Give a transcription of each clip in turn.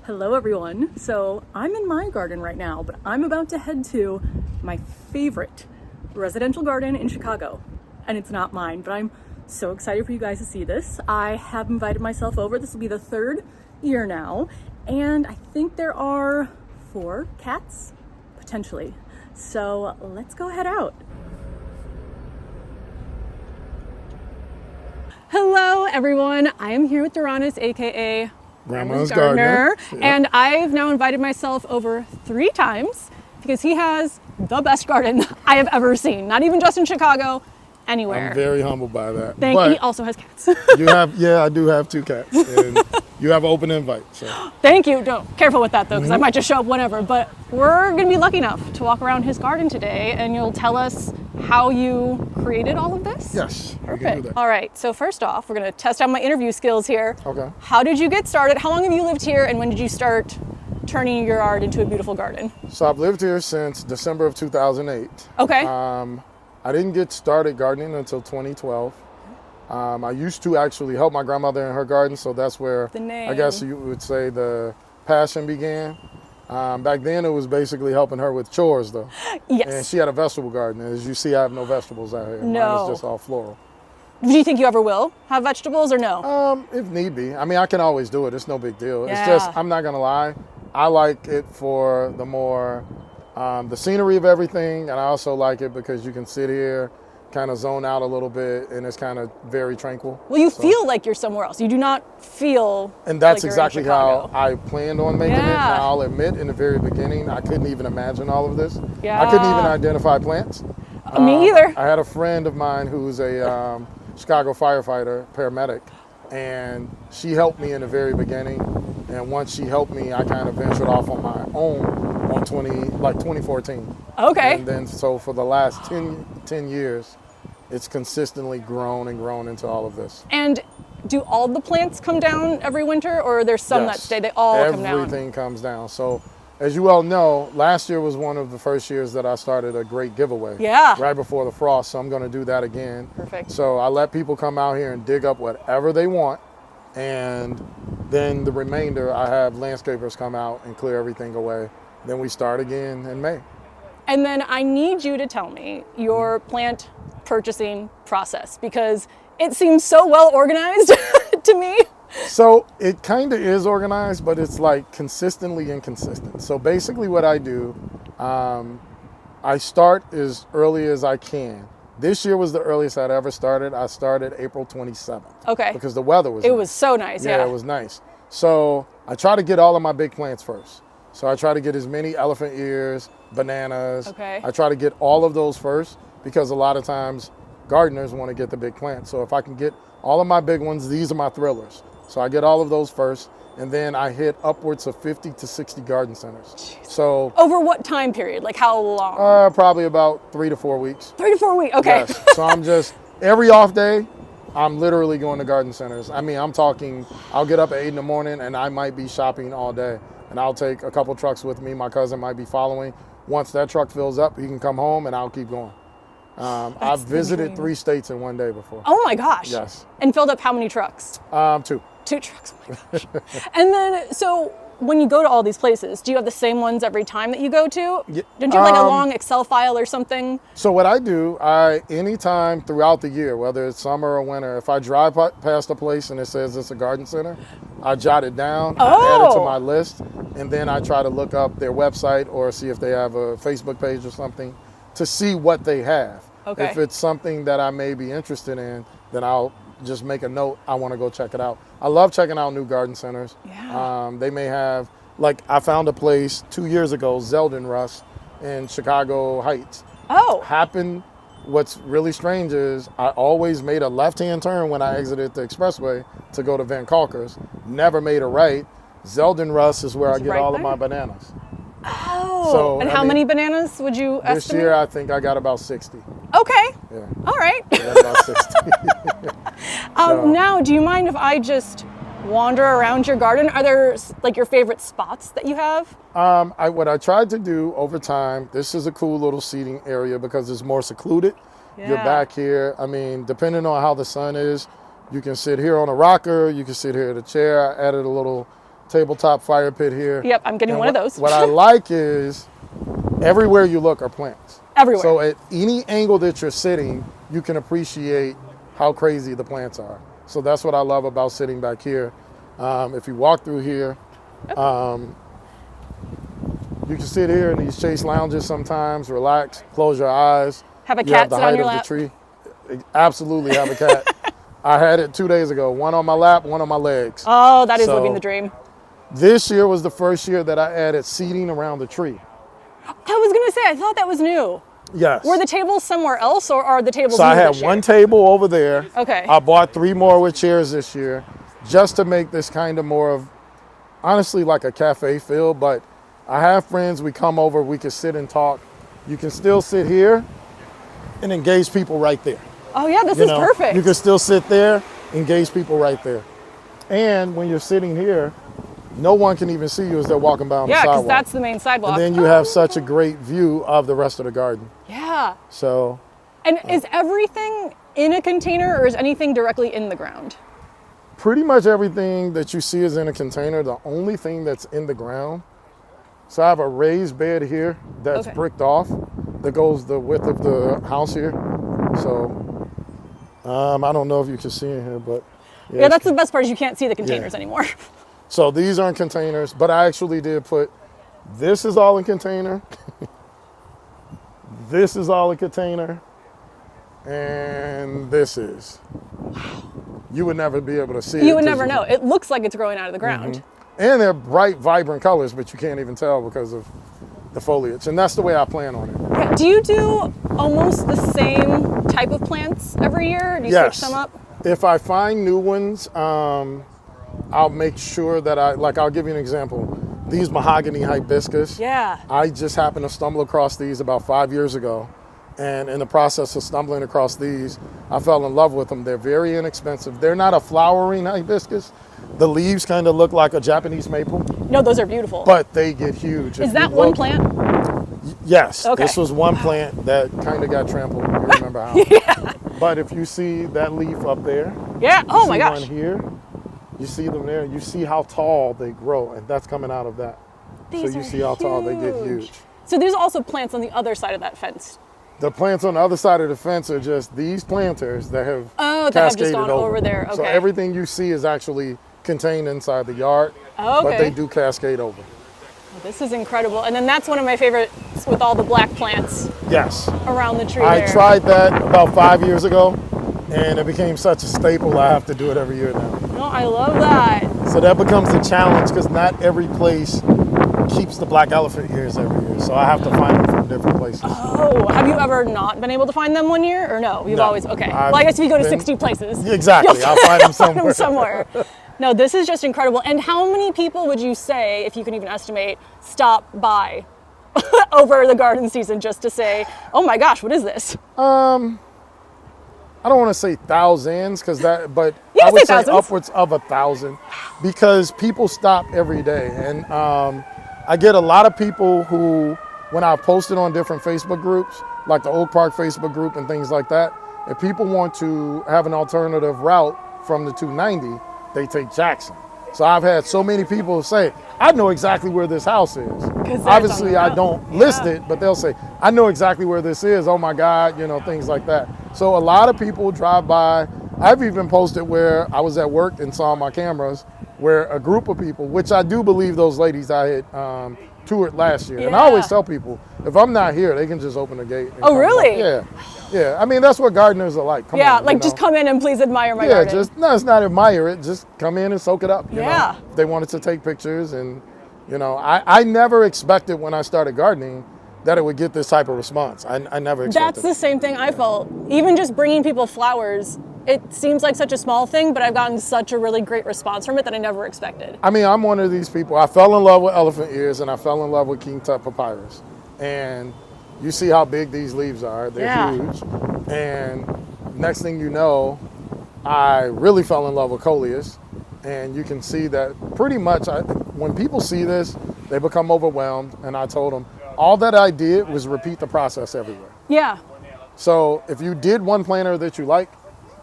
Hello everyone. So I'm in my garden right now, but I'm about to head to my favorite residential garden in Chicago. And it's not mine, but I'm so excited for you guys to see this. I have invited myself over. This will be the third year now. And I think there are 4 cats, potentially. So let's go head out. Hello everyone. I am here with Doranis, aka Grandma's Gardener. Yep. And I've now invited myself over 3 times because he has the best garden I have ever seen. Not even just in Chicago, anywhere. I'm very humbled by that. He also has cats. I do have 2 cats, and you have an open invite. So. Thank you. Careful with that though, because I might just show up whenever. But we're gonna be lucky enough to walk around his garden today, and you'll tell us how you created all of this? Yes. Perfect. All right, so first off, we're gonna test out my interview skills here. Okay. How did you get started? How long have you lived here, and when did you start turning your yard into a beautiful garden? So I've lived here since December of 2008. Okay. I didn't get started gardening until 2012. I used to actually help my grandmother in her garden, so that's where I guess you would say the passion began. Back then it was basically helping her with chores though. Yes. And she had a vegetable garden. As you see, I have no vegetables out here. No. Mine is just all floral. Do you think you ever will have vegetables or no? If need be. I mean, I can always do it. It's no big deal. Yeah. It's just, I'm not gonna lie, I like it for the more, the scenery of everything, and I also like it because you can sit here, kind of zone out a little bit, and it's kind of very tranquil. Well, you feel like you're somewhere else. You do not feel and that's like you're exactly in Chicago. how I planned on making it. Now, I'll admit, in the very beginning, I couldn't even imagine all of this. Yeah. I couldn't even identify plants. Me either. I had a friend of mine who's a Chicago firefighter, paramedic, and she helped me in the very beginning. And once she helped me, I kind of ventured off on my own on 2014. Okay. And then so for the last 10 years, it's consistently grown and grown into all of this. And do all the plants come down every winter, or there's some that stay? They all come down? Everything comes down. So as you all know, last year was one of the first years that I started a great giveaway. Yeah. Right before the frost, so I'm going to do that again. Perfect. So I let people come out here and dig up whatever they want, and then the remainder, I have landscapers come out and clear everything away. Then we start again in May. And then I need you to tell me your plant purchasing process, because it seems so well organized to me. So it kind of is organized, but it's like consistently inconsistent. So basically what I do, I start as early as I can. This year was the earliest I'd ever started. I started April 27th. Okay. Because the weather was It nice. was so nice, yeah. Yeah, it was nice. So I try to get all of my big plants first. So I try to get as many elephant ears, bananas. Okay. I try to get all of those first, because a lot of times gardeners want to get the big plants. So if I can get all of my big ones, these are my thrillers. So I get all of those first, and then I hit upwards of 50 to 60 garden centers. Jeez. So over what time period? Like how long? Probably about 3 to 4 weeks. 3 to 4 weeks, okay. Yes. So I'm just, every off day, I'm literally going to garden centers. I mean, I'm talking, I'll get up at 8 in the morning and I might be shopping all day. And I'll take a couple trucks with me. My cousin might be following. Once that truck fills up, he can come home and Then keep going. I've visited 3 states in one day before. Oh my gosh. Yes. And filled up how many trucks? 2. 2 trucks, oh my gosh. And then, so when you go to all these places, do you have the same ones every time that you go to? Yeah, Don't you have like a long Excel file or something? So what I do, anytime throughout the year, whether it's summer or winter, if I drive past a place and it says it's a garden center, I jot it down, I add it to my list, and then I try to look up their website or see if they have a Facebook page or something to see what they have. Okay. If it's something that I may be interested in, then I'll just make a note, I want to go check it out. I love checking out new garden centers. Yeah. They may have, like I found a place 2 years ago, Zeldenrust in Chicago Heights. Oh. What's really strange is I always made a left-hand turn when I exited the expressway to go to Van Kalker's. Never made a right. Zeldenrust is where I get all of my bananas. Oh. So, and how many bananas would you estimate? This year, I think I got about 60. Okay. Yeah. All right. Yeah, about 60. Now, do you mind if I just wander around your garden? Are there like your favorite spots that you have? What I tried to do over time, this is a cool little seating area because it's more secluded. Yeah. You're back here. I mean, depending on how the sun is, you can sit here on a rocker, you can sit here at a chair. I added a little tabletop fire pit here. Yep, I'm getting And one of those. What I like is everywhere you look are plants. Everywhere. So at any angle that you're sitting, you can appreciate how crazy the plants are. So that's what I love about sitting back here. If you walk through here, you can sit here in these chase lounges sometimes, relax, close your eyes. Have a You cat the sit on height your of lap. the tree. Absolutely have a cat. I had it 2 days ago, one on my lap, one on my legs. Oh, that is So- living the dream. This year was the first year that I added seating around the tree. I was gonna say, I thought that was new. Yes. Were the tables somewhere else, or are the tables So new I had this year? one table over there. Okay. I bought 3 more with chairs this year just to make this kind of more of, honestly, like a cafe feel. But I have friends, we come over, we can sit and talk. You can still sit here and engage people right there. Oh yeah, this You is know, perfect. You can still sit there, engage people right there. And when you're sitting here, no one can even see you as they're walking by on yeah, the because sidewalk. that's the main sidewalk. And then you have such a great view of the rest of the garden. Yeah. So And is everything in a container, or is anything directly in the ground? pretty much everything that you see is in a container. The only thing that's in the ground, so I have a raised bed here that's Okay. bricked off that goes the width of the house here. So I don't know if you can see in here, but Yeah, that's the best part is you can't see the containers anymore. so these aren't containers, but I actually did put, this is all in container. This is all in container. And this is. You would never be able to see it. You would 'cause never know. It looks like it's growing out of the ground. And they're bright, vibrant colors, but you can't even tell because of the foliage. And that's the way I plan on it. Yeah. Do you do almost the same type of plants every year? Or do you Yes. switch them up? If I find new ones, I'll make sure that I'll give you an example. These mahogany hibiscus. Yeah. I just happened to stumble across these about 5 years ago. And in the process of stumbling across these, I fell in love with them. They're very inexpensive. They're not a flowering hibiscus. The leaves kind of look like a Japanese maple, No, those are beautiful. but they get huge. is If that you one look- plant? Yes. Okay. This was one plant that kind of got trampled. You remember how? But if you see that leaf up there, Yeah. Oh see my gosh. one here, you see them there, you see how tall they grow, and that's coming out of that. These so you are see how tall they get huge. So there's also plants on the other side of that fence. The plants on the other side of the fence are just these planters that have Oh, that have just cascaded gone over there. So Okay. everything you see is actually contained inside the yard, but Okay. they do cascade over. This is incredible. And then that's one of my favorites with all the black plants Yes. around the tree I there. tried that about 5 years ago, and it became such a staple I have to do it every year now. No, I love that. So that becomes a challenge because not every place keeps the black elephant ears every year. So I have to find them from different places. Oh, have you ever not been able to find them one year, or no? You've No. always okay. I've Well, I guess if you go to been- 60 places, Exactly. I'll find them somewhere. them somewhere. No, this is just incredible. And how many people would you say, if you can even estimate, stop by over the garden season just to say, "Oh my gosh, what is this?" I don't want to say thousands but You I can would say say thousands. upwards of 1,000 because people stop every day. And I get a lot of people who, when I posted on different Facebook groups, like the Oak Park Facebook group and things like that, if people want to have an alternative route from the 290, they take Jackson. So I've had so many people say, I know exactly where this house is. on Obviously, the I route. don't list it, but they'll say, I know exactly where this is. Oh my God, things like that. So a lot of people drive by. I've even posted where I was at work and saw on my cameras where a group of people, which I do believe those ladies I had toured last year. And I always Yeah. tell people, if I'm not here, they can just open the gate. And Oh, come really? up. Yeah. Yeah. I mean, that's what gardeners are like. Come Yeah, on, like just come in and please admire my yeah, garden. it's not admire it. Just come in and soak it up. You Yeah. know? They wanted to take pictures, and I never expected when I started gardening that it would get this type of response. I never expected. That's the same thing I felt. Even just bringing people flowers, it seems like such a small thing, but I've gotten such a really great response from it that I never expected. I mean, I'm one of these people. I fell in love with elephant ears, and I fell in love with king tut papyrus. And you see how big these leaves are. They're Yeah. huge. And next thing you know, I really fell in love with coleus. And you can see that pretty much when people see this, they become overwhelmed. And I told them, all that I did was repeat the process everywhere. Yeah. So if you did one planter that you like,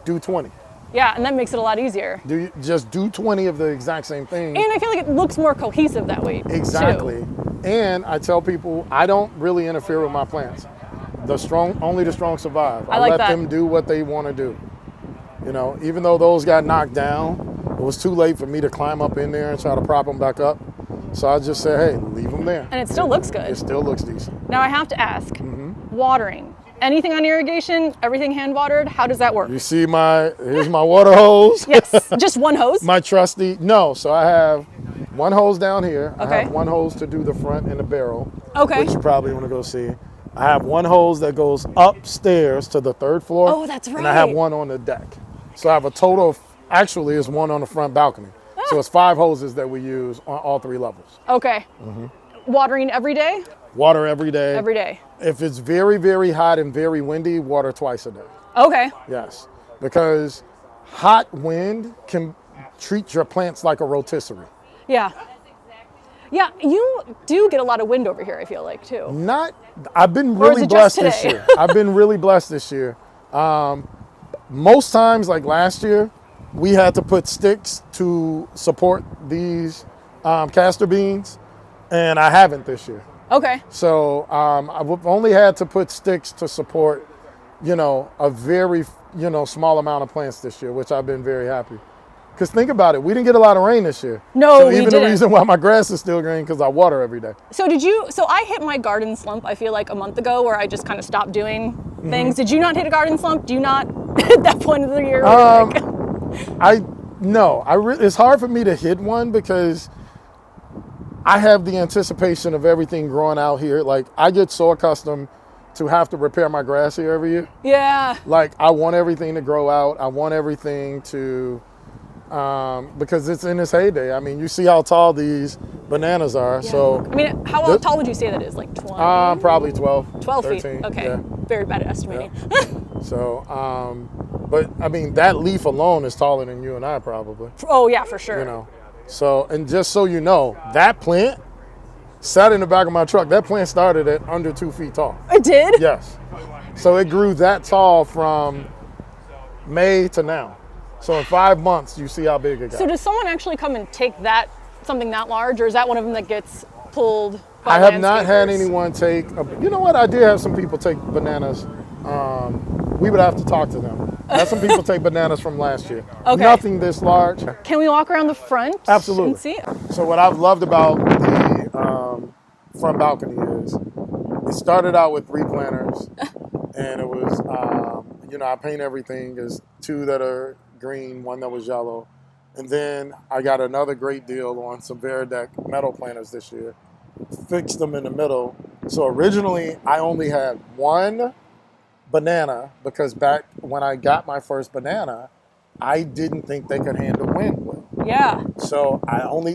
do 20. Yeah, and that makes it a lot easier. Just do 20 of the exact same thing. And I feel like it looks more cohesive that way. Exactly. Too. And I tell people I don't really interfere with my plants. Only the strong survive. I like let that. them do what they want to do. You know, even though those got knocked down, it was too late for me to climb up in there and try to prop them back up. So I just said, hey, leave them there. And it still looks good. It still looks decent. Now I have to ask, watering. Anything on irrigation, everything hand watered, how does that work? You see here's my water hose. Yes, just one hose? My trusty, no, so I have one hose down here. Okay. I have one hose to do the front and the barrel. Okay. Which you probably want to go see. I have one hose that goes upstairs to the 3rd floor. Oh, that's right. And I have one on the deck. So I have a total of, actually it's one on the front balcony. So it's 5 hoses that we use on all 3 levels. Okay. Watering every day? Water every day. Every day. If it's very, very hot and very windy, water twice a day. Okay. Yes. Because hot wind can treat your plants like a rotisserie. Yeah. Yeah, you do get a lot of wind over here, I feel like, too. I've been Or is really it just blessed this today? year. I've been really blessed this year. Most times, like last year, we had to put sticks to support these castor beans, and I haven't this year. Okay. So I've only had to put sticks to support, a very, small amount of plants this year, which I've been very happy. Because think about it, we didn't get a lot of rain this year. No, so we even didn't. the reason why my grass is still green because I water every day. So I hit my garden slump, I feel like, a month ago where I just kind of stopped doing things. Did you not hit a garden slump? Do you not at that point of the year? It's hard for me to hit one because I have the anticipation of everything growing out here. Like, I get so accustomed to have to repair my grass here every year. Yeah. Like, I want everything to grow out. I want everything to, because it's in its heyday. I mean, you see how tall these bananas are. Yeah. So, I mean, how tall would you say that is? Like 20? probably 12. 12 13, feet. Okay. Yeah. Very bad at estimating. Yeah. So, but I mean, that leaf alone is taller than you and I probably. Oh, yeah, for sure. So, and just so you know, that plant sat in the back of my truck. That plant started at under 2 feet tall. It did? Yes. So it grew that tall from May to now. So in 5 months, you see how big it got. So does someone actually come and take something that large, or is that one of them that gets pulled by I have not had landscapers? anyone take, you know what, I did have some people take bananas. We would have to talk to them. I had some people take bananas from last year. Okay. Nothing this large. Can we walk around the front? Absolutely. And see? So what I've loved about the front balcony is it started out with 3 planters, and it was, I paint everything. There's 2 that are green, 1 that was yellow. And then I got another great deal on some Veradec metal planters this year. Fixed them in the middle. So originally I only had 1 banana because back when I got my first banana, I didn't think they could handle wind well. Yeah. So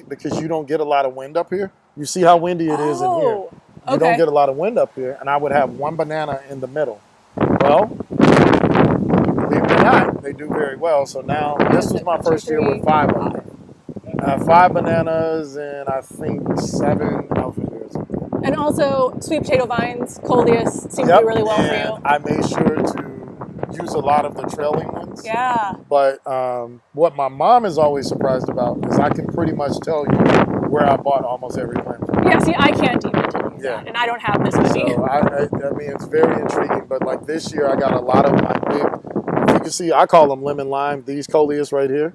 because you don't get a lot of wind up here. You see how windy it is in here. You okay. don't get a lot of wind up here, and I would have 1 banana in the middle. Well, believe it or not, they do very well. So now this was my first year with 5 of them. I have 5 bananas and I think 7 outfitters. And also, sweet potato vines, coleus, seem to do really well for you. I made sure to use a lot of the trailing ones. Yeah. But what my mom is always surprised about is I can pretty much tell you where I bought almost every plant from. Yeah, see, I can't even tell you that, and I don't have this many. So, I mean, it's very intriguing. But like this year, I got a lot of my big, you can see, I call them lemon lime. These coleus right here,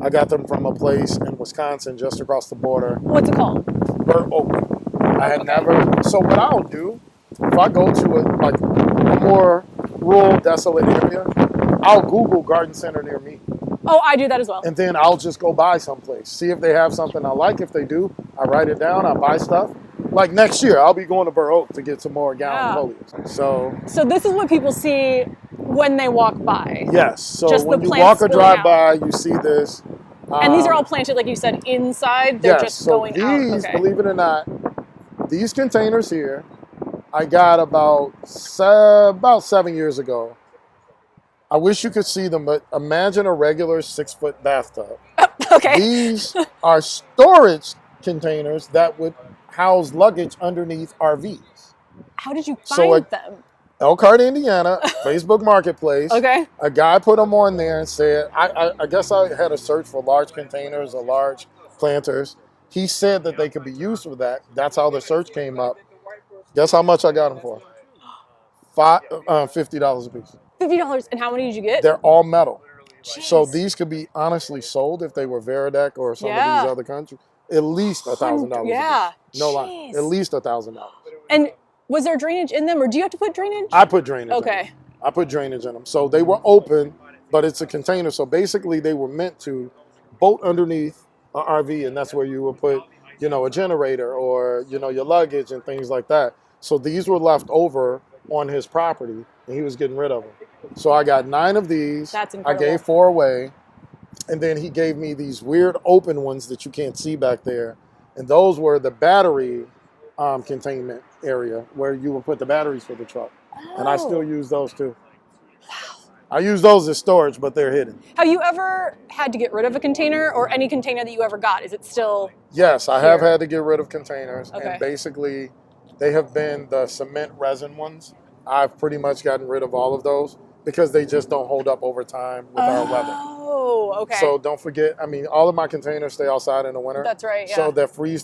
I got them from a place in Wisconsin just across the border. What's it called? Burnt Oak. I had never, so what I'll do, if I go to a more rural, desolate area, I'll Google garden center near me. Oh, I do that as well. And then I'll just go buy someplace. See if they have something I like. If they do, I write it down. I buy stuff. Like next year, I'll be going to Burr Oak to get some more gallon coleus. So this is what people see when they walk by. yes. So Just when the you plants walk or spilling drive out. by, you see this. And these are all planted, like you said, inside. They're yes. just So going these, out. Okay. believe it or not, these containers here, I got about 7 years ago. I wish you could see them, but imagine a regular 6-foot bathtub. Okay. These are storage containers that would house luggage underneath RVs. How did you So, find them? Elkhart, Indiana, Facebook Marketplace. Okay. A guy put them on there and said, I guess I had a search for large containers or large planters. He said that they could be used for that. That's how the search came up. Guess how much I got them for? $50 a piece. $50. And how many did you get? They're all metal. Jeez. So these could be honestly sold if they were Veradec or some of these other countries. At least $1,000. Yeah. A piece. No lie. At least $1,000. And was there drainage in them, or do you have to put drainage? I put drainage in Okay. them. I put drainage in them. So they were open, but it's a container. So basically they were meant to boat underneath an RV, and that's where you would put, a generator or, your luggage and things like that. So these were left over on his property, and he was getting rid of them. So I got 9 of these. That's I incredible. gave 4 away, and then he gave me these weird open ones that you can't see back there, and those were the battery containment area where you would put the batteries for the truck. And I still use those too. I use those as storage, but they're hidden. Have you ever had to get rid of a container, or any container that you ever got? Is it still? Yes, I have Here. had to get rid of containers, Okay. and basically they have been the cement resin ones. I've pretty much gotten rid of all of those because they just don't hold up over time with our weather. Oh, okay. So don't forget, all of my containers stay outside in the winter. That's right, yeah. So the freeze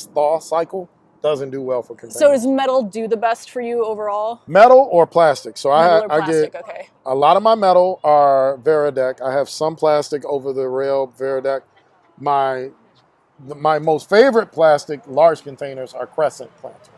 thaw cycle doesn't do well for containers. So does metal do the best for you overall? Metal or plastic? So Metal or I plastic, get okay. a lot of my metal are Veradec. I have some plastic over the rail Veradec. My most favorite plastic large containers are Crescent planters.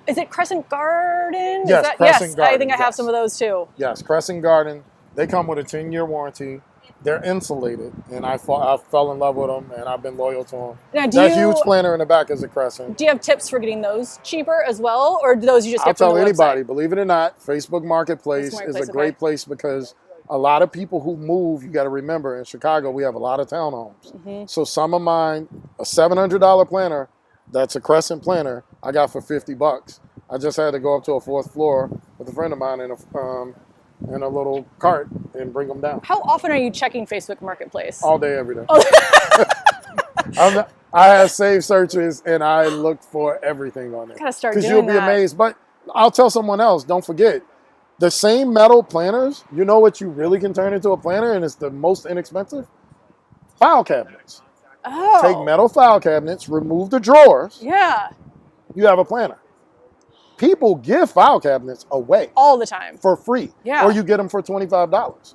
Is it Crescent Garden? Yes, Crescent Garden, I think I have yes. some of those too. Yes, Crescent Garden. They come with a 10-year warranty. They're insulated, and I fell in love with them, and I've been loyal to them. Now, That huge planter in the back is a Crescent. Do you have tips for getting those cheaper as well, or do those you just I'll get from tell the anybody, website? believe it or not, Facebook Marketplace is a great place because a lot of people who move, you got to remember, in Chicago, we have a lot of townhomes. Mm-hmm. So some of mine, a $700 planter, that's a Crescent planter, I got for $50. I just had to go up to a 4th floor with a friend of mine in a little cart and bring them down. How often are you checking Facebook Marketplace? All day, every day. I have saved searches and I look for everything on there. Gotta start Because doing you'll be that. amazed. But I'll tell someone else, don't forget, the same metal planters, you know what you really can turn into a planter and it's the most inexpensive? File cabinets. Oh. Take metal file cabinets, remove the drawers, Yeah. you have a planter. People give file cabinets away All the time. for free. Yeah. Or you get them for $25.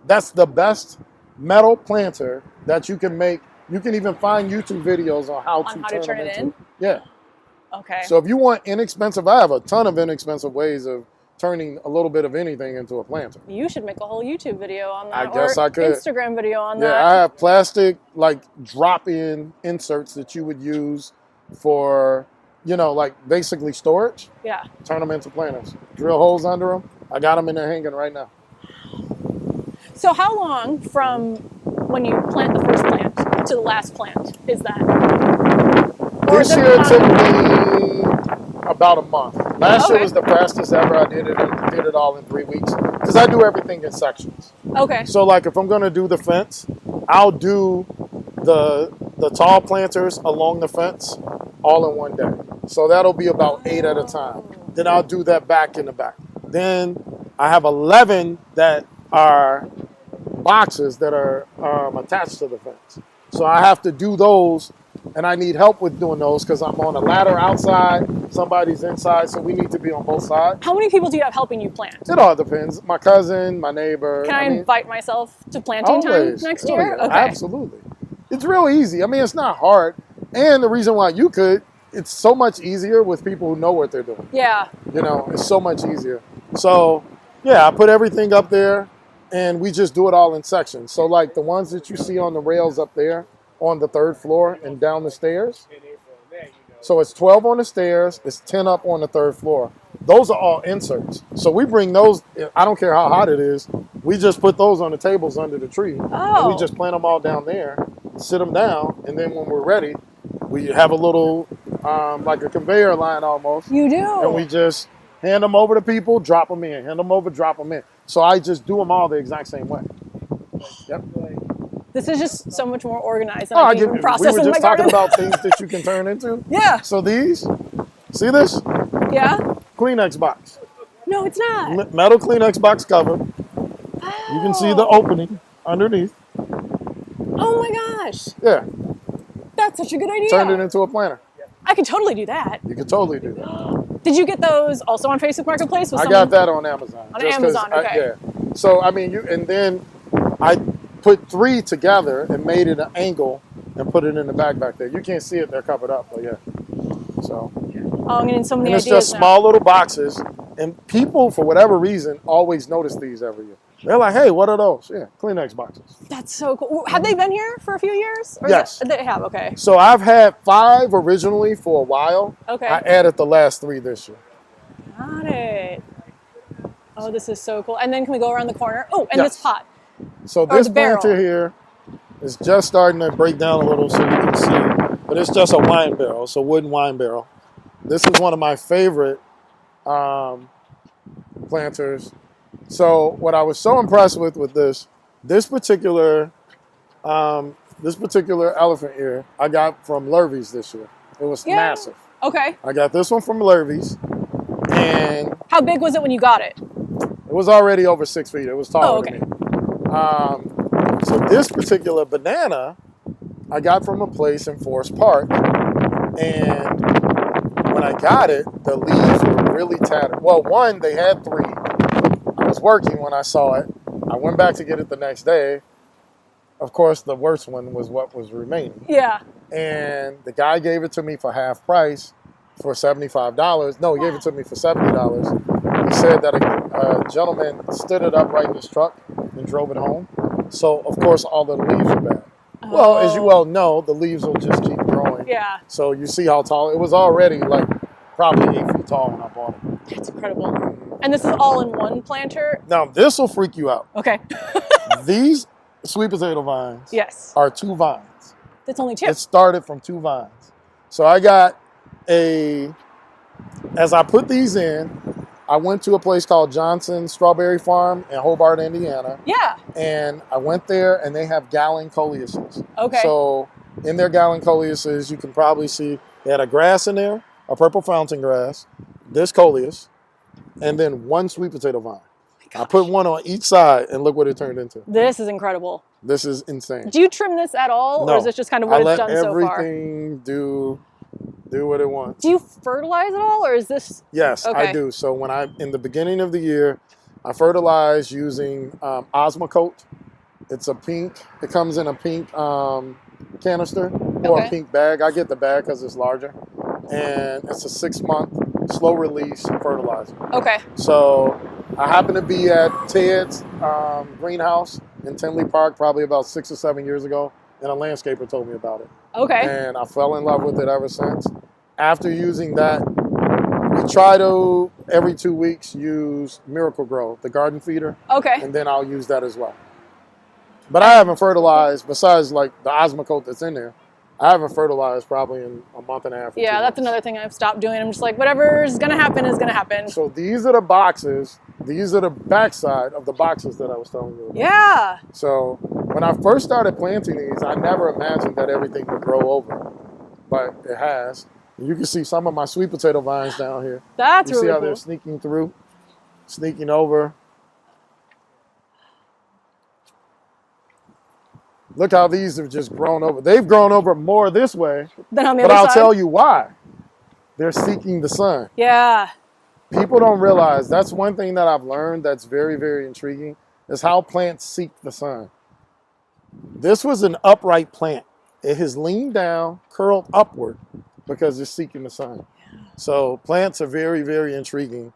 That's the best metal planter that you can make. You can even find YouTube videos on how to turn them it into. in? Yeah. Okay. So if you want inexpensive, I have a ton of inexpensive ways of turning a little bit of anything into a planter. You should make a whole YouTube video on that. I guess or I could. Instagram video on Yeah, that. I have plastic like drop-in inserts that you would use for, like basically storage. Yeah. Turn them into planters. Drill holes under them. I got them in there hanging right now. So how long from when you plant the first plant to the last plant is that? Or This is it year it not- took me about a month. Last year Okay. was the fastest ever. I did it all in 3 weeks because I do everything in sections. Okay. So like if I'm going to do the fence, I'll do the tall planters along the fence all in one day. So that'll be about 8 at a time. Then I'll do that back in the back. Then I have 11 that are boxes that are attached to the fence. So I have to do those, and I need help with doing those because I'm on a ladder outside, somebody's inside, so we need to be on both sides. How many people do you have helping you plant? It all depends. My cousin, my neighbor. Can I invite myself to planting always. time next Oh, year? yeah, Okay. absolutely. It's real easy. It's not hard. And the reason why you could, it's so much easier with people who know what they're doing. Yeah. It's so much easier. So, yeah, I put everything up there, and we just do it all in sections. So, like the ones that you see on the rails up there on the 3rd floor and down the stairs. So it's 12 on the stairs, it's 10 up on the 3rd floor. Those are all inserts. So we bring those, I don't care how hot it is, we just put those on the tables under the tree. And Oh. we just plant them all down there, sit them down, and then when we're ready, we have a little, like a conveyor line almost. You do. And we just hand them over to people, drop them in, hand them over, drop them in. So I just do them all the exact same way. Yep. This is just so much more organized than Oh, I I can give even you. process We were in my just talking garden. about things that you can turn into. Yeah. So these, see this? Yeah. Kleenex box. No, it's not. Metal Kleenex box cover. You can see the opening underneath. Oh my gosh. Yeah, That's such a good idea. turned it into a planter. I could totally do that. You could totally do that. Did you get those also on Facebook Marketplace? I got that on Amazon. On just 'cause Amazon, okay. yeah. So I mean, and then I put 3 together and made it an angle and put it in the bag back there. You can't see it; they're covered up, but yeah. So Oh, I'm getting so many and it's ideas just now. small little boxes, and people, for whatever reason, always notice these every year. They're like, "Hey, what are those?" Yeah, Kleenex boxes. That's so cool. Have they been here for a few years? Or Yes. They have, okay. So I've had 5 originally for a while. Okay. I added the last 3 this year. Got it. Oh, this is so cool. And then can we go around the corner? Oh, and Yes. this pot. So this the barrel. planter here is just starting to break down a little so you can see, but it's just a wine barrel, so wooden wine barrel. This is one of my favorite planters. So what I was so impressed with this particular elephant ear I got from Lurvies this year. It was Yeah. massive. Okay. I got this one from Lurvies, and How big was it when you got it? it was already over 6 feet. It was taller Oh, okay. than me. So this particular banana I got from a place in Forest Park, and when I got it, the leaves were really tattered. Well, one, they had 3. I was working when I saw it. I went back to get it the next day. Of course, the worst one was what was remaining. Yeah. And the guy gave it to me for half price for $75. No, he gave it to me for $70. He said that a gentleman stood it upright in his truck and drove it home. So, of course, all of the leaves are bad. Well, as you well know, the leaves will just keep growing. Yeah. So you see how tall it was already, like probably 8 feet tall when I bought it. That's incredible. And this is all in one planter? Now, this will freak you out. Okay. These sweet potato vines Yes. are 2 vines. That's only 2. It started from 2 vines. So I got as I put these in, I went to a place called Johnson Strawberry Farm in Hobart, Indiana. Yeah. And I went there, and they have gallon coleuses. Okay. So in their gallon coleuses, you can probably see they had a grass in there, a purple fountain grass, this coleus, and then 1 sweet potato vine. I put 1 on each side, and look what it turned into. This is incredible. This is insane. Do you trim this at all? No. Or is this just kind of what I it's let done so far? everything do what it wants. Do you fertilize at all, or is this? Yes, Okay. I do. So when in the beginning of the year, I fertilize using Osmocote. It's a pink. It comes in a pink canister or Okay. a pink bag. I get the bag because it's larger, and it's a 6-month slow release fertilizer. Okay. So I happened to be at Ted's greenhouse in Tinley Park probably about 6 or 7 years ago, and a landscaper told me about it. Okay. And I fell in love with it ever since. After using that, we try to, every 2 weeks, use Miracle Grow, the garden feeder, Okay. and then I'll use that as well. But I haven't fertilized, besides like the Osmocote that's in there, I haven't fertilized probably in a month and a half. Or Yeah, 2 that's months. another thing I've stopped doing. I'm just like, whatever's gonna happen is gonna happen. So these are the boxes, these are the backside of the boxes that I was telling you about. Yeah. So when I first started planting these, I never imagined that everything would grow over, but it has. You can see some of my sweet potato vines down here. That's You see really how cool. they're sneaking through, sneaking over. Look how these have just grown over. They've grown over more this way, Then on the but other I'll side. tell you why. They're seeking the sun. Yeah. People don't realize that's one thing that I've learned that's very, very intriguing is how plants seek the sun. This was an upright plant. It has leaned down, curled upward because it's seeking the sun. So plants are very, very intriguing.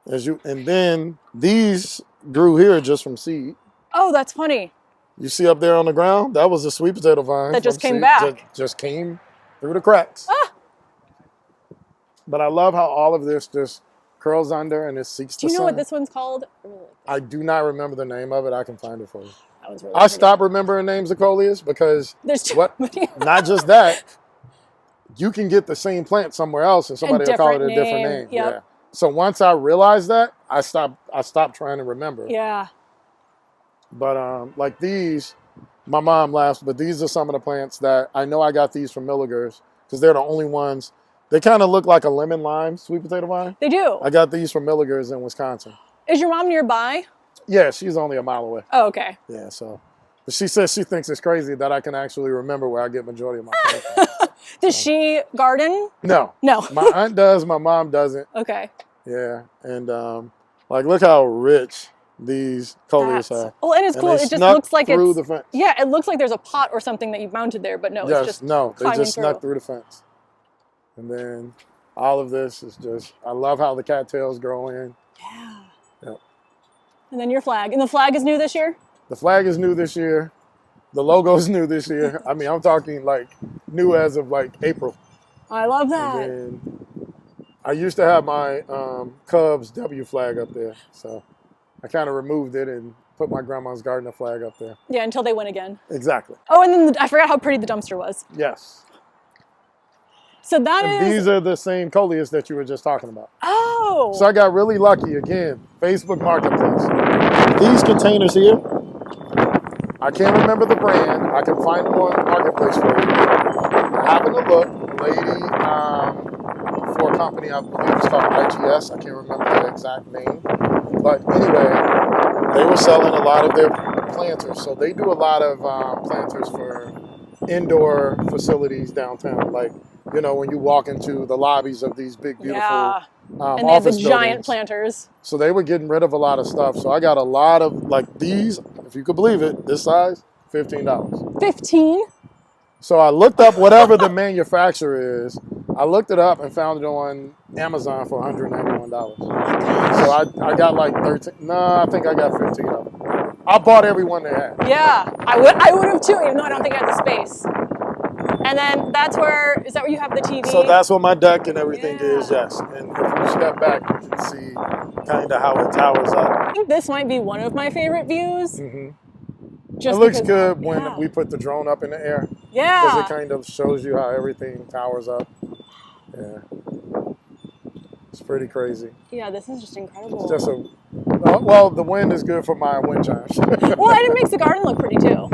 And then these grew here just from seed. Oh, that's funny. You see up there on the ground? That was a sweet potato vine. That just from came seed. back. Just came through the cracks. Ah. But I love how all of this just curls under and it seeks Do the you know sun. what this one's called? I do not remember the name of it. I can find it for you. That one's really I stopped remembering names of coleus because There's too what? many. Not just that, you can get the same plant somewhere else and somebody will call it a different different name. name. Yep. Yeah. So once I realized that, I stopped trying to remember. Yeah. But like these, my mom laughs, but these are some of the plants that I know I got these from Milligers because they're the only ones They kind of look like a lemon lime sweet potato vine. They do. I got these from Milligers in Wisconsin. Is your mom nearby? Yeah, she's only a mile away. Oh, okay. Yeah, so. But she says she thinks it's crazy that I can actually remember where I get majority of my food from. Does she garden? No. No. My aunt does, my mom doesn't. Okay. Yeah, and like look how rich these coleus are. Well, and it's cool. they It just snuck looks like through it's the fence. yeah. It looks like there's a pot or something that you've mounted there, but no, Yes, it's just no, they climbing just snuck through. through the fence. And then all of this is just, I love how the cattails grow in. Yeah. Yep. And then your flag, and the flag is new this year. The flag is new this year. The logo's new this year. I mean, I'm talking like new as of like April. I love that. And then I used to have my Cubs W flag up there. So I kind of removed it and put my grandma's gardener flag up there. Yeah, until they win again. Exactly. Oh, and then I forgot how pretty the dumpster was. Yes. So that And is. these are the same coleus that you were just talking about. Oh. So I got really lucky again. Facebook Marketplace. These containers here, I can't remember the brand. I can find them on Marketplace for you. I happened to look. A lady for a company, I believe it's called IGS. I can't remember the exact name. But anyway, they were selling a lot of their planters. So they do a lot of planters for indoor facilities downtown. Like, you know, when you walk into the lobbies of these big, beautiful yeah. And they have the office giant buildings. planters. So they were getting rid of a lot of stuff. So I got a lot of, like these, if you could believe it, this size, $15. 15. So I looked up whatever the manufacturer is. I looked it up and found it on Amazon for $191. So I got like 13. No, I think I got 15 of them. I bought every one they had. Yeah, I would have too, even though I don't think I had the space. And then that's where, is that where you have the TV? So that's what my deck and everything Yeah. is, yes. And if you step back, you can see kind of how it towers up. I think this might be one of my favorite views. Hmm Just It looks because- good when yeah. we put the drone up in the air. Because Yeah. it kind of shows you how everything towers up. Yeah. It's pretty crazy. Yeah, this is just incredible. It's just a, well, the wind is good for my wind chimes. Well, and it makes the garden look pretty too.